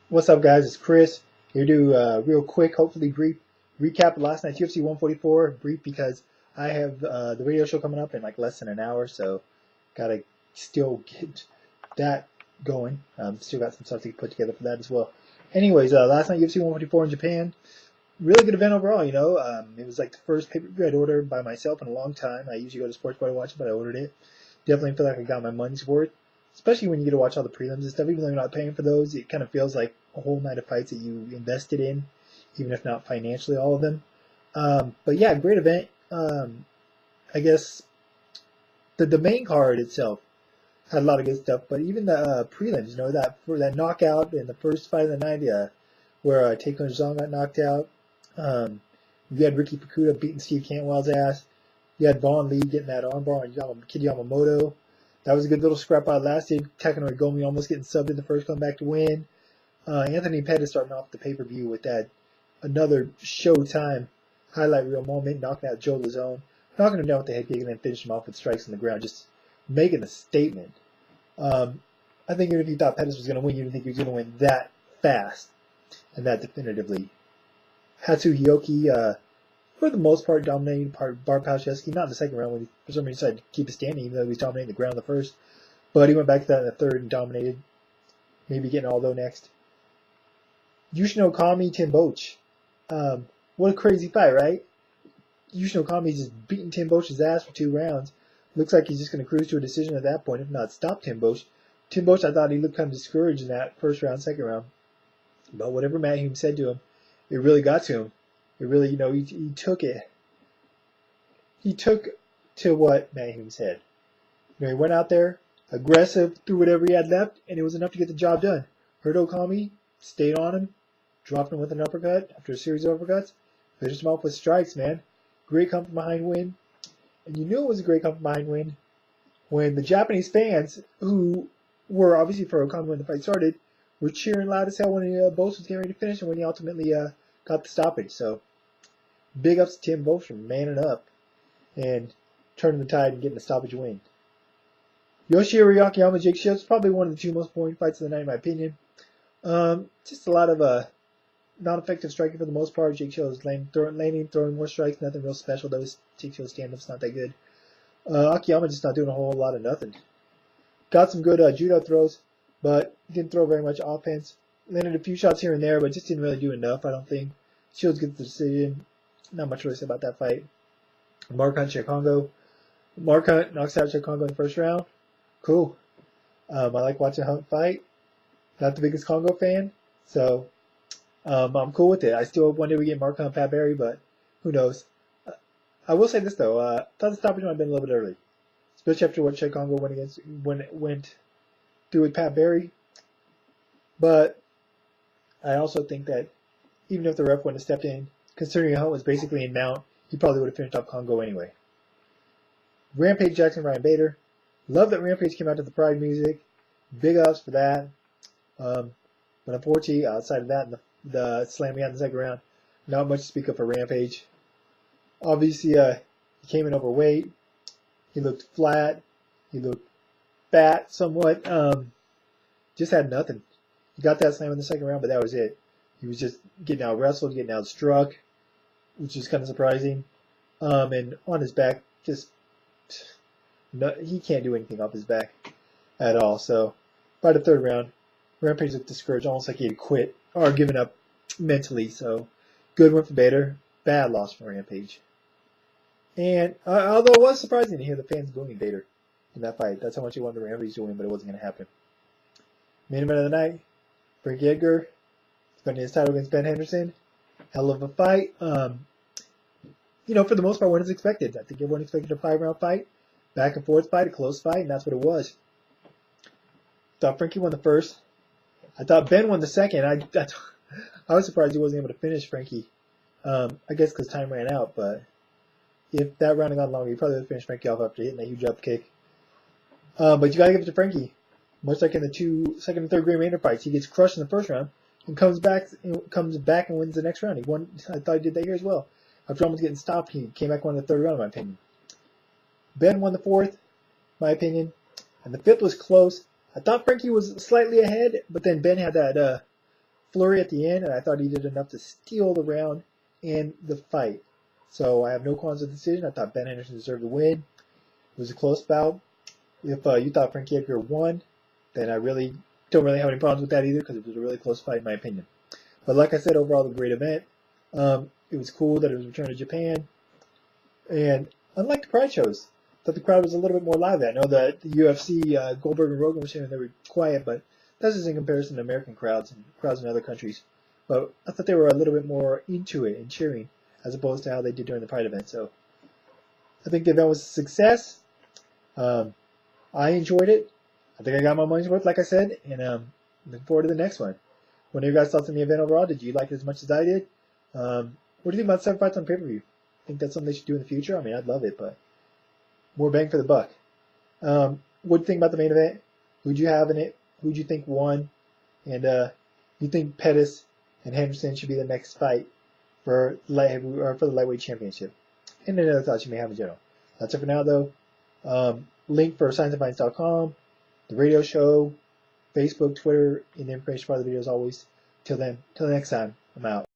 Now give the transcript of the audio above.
What's up, guys? It's Chris here to do a real quick, hopefully brief recap of last night's UFC 144. Brief because I have the radio show coming up in like less than an hour, so gotta still get that going. Still got some stuff to put together for that as well. Anyways, last night UFC 144 in Japan, really good event overall. It was like the first pay-per-view I'd ordered by myself in a long time. I usually go to Sports Bar to watch it, but I ordered it. Definitely feel like I got my money's worth, especially when you get to watch all the prelims and stuff. Even though you're not paying for those, it kind of feels like a whole night of fights that you invested in, even if not financially, all of them. But yeah, great event. I guess the main card itself had a lot of good stuff, but even the prelims, that for that knockout in the first fight of the night, where Taekwondo Zong got knocked out. You had Ricky Fukuda beating Steve Cantwell's ass. You had Vaughn Lee getting that armbar on Kid Yamamoto. That was a good little scrap out. Lasted. Takanori Gomi almost getting subbed in the first comeback to win. Anthony Pettis starting off the pay-per-view with that another Showtime highlight reel moment, knocking out Joe Lazone, knocking him down with the head kick, and then finishing him off with strikes on the ground, just making a statement. I think even if you thought Pettis was going to win, you didn't think he was going to win that fast and that definitively. Hatsuhioki, for the most part, dominated Barpashevsky, not in the second round when he for some reason decided to keep it standing, even though he was dominating the ground in the first. But he went back to that in the third and dominated. Maybe getting Aldo next. Yushin Okami, Tim Boetsch. What a crazy fight, right? Yushin Okami just beating Tim Boetsch's ass for 2 rounds. Looks like he's just going to cruise to a decision at that point, if not stop Tim Boetsch. Tim Boetsch, I thought he looked kind of discouraged in that first round, second round. But whatever Matt Hume said to him, it really got to him. It really, he took it. He took to what Matt Hume said. He went out there, aggressive, threw whatever he had left, and it was enough to get the job done. Hurt Okami, stayed on him, dropped him with an uppercut after a series of uppercuts, finished him off with strikes, man. Great come from behind win. And you knew it was a great come from behind win when the Japanese fans, who were obviously for Okami when the fight started, were cheering loud as hell when Boetsch was getting ready to finish and when he ultimately got the stoppage. So, big ups to Tim Boetsch for manning up and turning the tide and getting the stoppage win. Yoshihiro Akiyama, Jake Shields, probably one of the 2 most boring fights of the night in my opinion. Just a lot of non-effective striking for the most part. Jake Shields throwing more strikes, nothing real special. Those Jake Shields stand-ups not that good. Akiyama just not doing a whole lot of nothing. Got some good judo throws, but didn't throw very much offense. Landed a few shots here and there, but just didn't really do enough, I don't think. Shields gets the decision. Not much really to say about that fight. Mark Hunt, Chikongo. Mark Hunt knocks out Chikongo in the first round. Cool. I like watching Hunt fight. Not the biggest Congo fan, so I'm cool with it. I still hope one day we get Mark Hunt, Pat Barry, but who knows. I will say this, though. I thought the stoppage might have been a little bit early, especially after what Chikongo went through with Pat Barry. But I also think that even if the ref wouldn't have stepped in, considering Hunt was basically in mount, he probably would have finished off Congo anyway. Rampage Jackson, Ryan Bader. Love that Rampage came out to the Pride music. Big ups for that. But unfortunately, outside of that, the slam we had in the second round, not much to speak of for Rampage. Obviously, he came in overweight. He looked flat. He looked fat somewhat. Just had nothing. He got that slam in the second round, but that was it. He was just getting out wrestled, getting out struck, which is kind of surprising. And on his back, he can't do anything off his back at all. So by the third round, Rampage looked discouraged, almost like he had quit or given up mentally. So good win for Bader, bad loss for Rampage. And although it was surprising to hear the fans booing Bader in that fight, that's how much he wanted Rampage to win, but it wasn't going to happen. Main event of the night, Frankie Edgar defending his title against Ben Henderson. Hell of a fight. For the most part, what is expected. I think everyone expected a 5-round fight, back and forth fight, a close fight, and that's what it was. Thought Frankie won the first. I thought Ben won the second. I was surprised he wasn't able to finish Frankie. I guess because time ran out, but if that round had gone longer, he probably would have finished Frankie off after hitting that huge up kick. But you got to give it to Frankie. Much like in the 2 second and third Grey fights, he gets crushed in the first round and comes back and wins the next round. He won. I thought he did that here as well. After almost getting stopped, he came back and won the third round, in my opinion. Ben won the fourth, my opinion, and the fifth was close. I thought Frankie was slightly ahead, but then Ben had that flurry at the end, and I thought he did enough to steal the round and the fight. So I have no qualms with the decision. I thought Ben Henderson deserved the win. It was a close bout. If you thought Frankie Edgar won, then I don't really have any problems with that either, because it was a really close fight in my opinion. But like I said, overall, a great event. It was cool that it was returned to Japan. And unlike the Pride shows, I thought the crowd was a little bit more lively. I know that the UFC, Goldberg and Rogan were saying they were quiet, but that's just in comparison to American crowds and crowds in other countries. But I thought they were a little bit more into it and cheering, as opposed to how they did during the Pride event. So I think the event was a success. I enjoyed it. I think I got my money's worth, like I said, and looking forward to the next one. What are your guys' thoughts on the event overall? Did you like it as much as I did? What do you think about 7 fights on pay-per-view? Think that's something they should do in the future? I mean, I'd love it, but more bang for the buck. What do you think about the main event? Who'd you have in it? Who'd you think won? And you think Pettis and Henderson should be the next fight for the lightweight championship? And any other thoughts you may have in general. That's it for now, though. Link for scienceandfinance.com, the radio show, Facebook, Twitter, and the information part of the video as always. Till then, till the next time, I'm out.